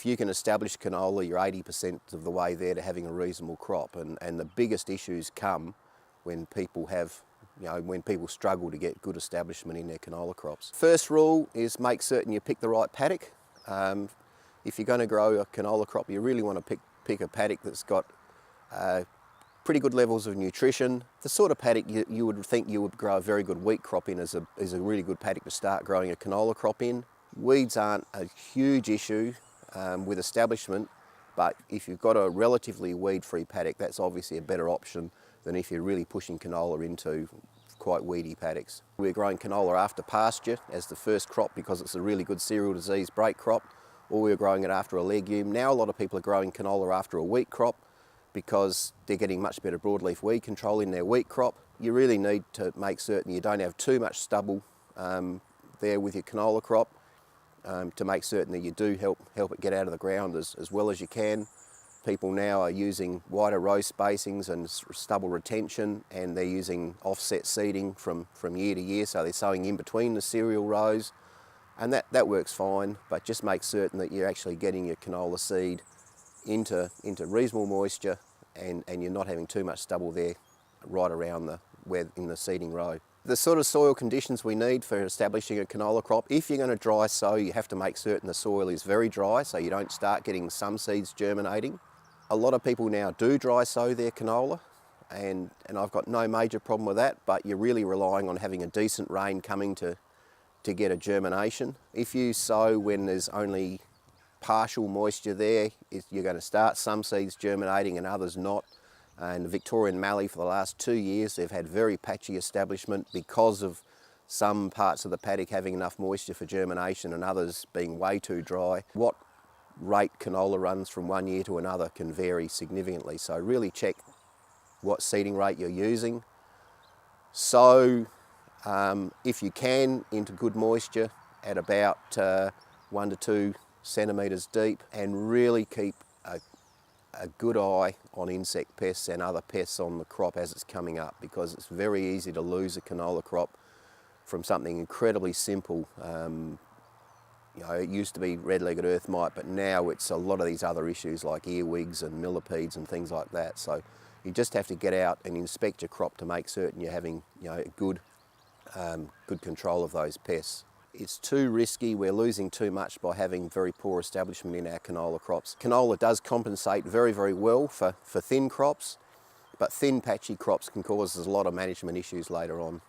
if you can establish canola, you're 80% of the way there to having a reasonable crop. And the biggest issues come when people have, when people struggle to get good establishment in their canola crops. First rule is make certain you pick the right paddock. If you're going to grow a canola crop, you really want to pick a paddock that's got pretty good levels of nutrition. The sort of paddock you would think you would grow a very good wheat crop in is a really good paddock to start growing a canola crop in. Weeds aren't a huge issue with establishment, but if you've got a relatively weed-free paddock, that's obviously a better option than if you're really pushing canola into quite weedy paddocks. We're growing canola after pasture as the first crop because it's a really good cereal disease break crop, or we're growing it after a legume. Now a lot of people are growing canola after a wheat crop because they're getting much better broadleaf weed control in their wheat crop. You really need to make certain you don't have too much stubble there with your canola crop to make certain that you do help it get out of the ground as well as you can. People now are using wider row spacings and stubble retention, and they're using offset seeding from year to year, so they're sowing in between the cereal rows, and that works fine, but just make certain that you're actually getting your canola seed into reasonable moisture and you're not having too much stubble there right around in the seeding row. The sort of soil conditions we need for establishing a canola crop, if you're going to dry sow, you have to make certain the soil is very dry so you don't start getting some seeds germinating. A lot of people now do dry sow their canola, and I've got no major problem with that, but you're really relying on having a decent rain coming to get a germination. If you sow when there's only partial moisture there, you're going to start some seeds germinating and others not. And the Victorian Mallee for the last 2 years, they've had very patchy establishment because of some parts of the paddock having enough moisture for germination and others being way too dry. What rate canola runs from one year to another can vary significantly, so really check what seeding rate you're using. Sow, if you can, into good moisture at about 1 to 2 centimetres deep, and really keep a good eye on insect pests and other pests on the crop as it's coming up, because it's very easy to lose a canola crop from something incredibly simple. It used to be red-legged earth mite, but now it's a lot of these other issues like earwigs and millipedes and things like that. So you just have to get out and inspect your crop to make certain you're having good control of those pests. It's too risky. We're losing too much by having very poor establishment in our canola crops. Canola does compensate very, very well for thin crops, but thin patchy crops can cause us a lot of management issues later on.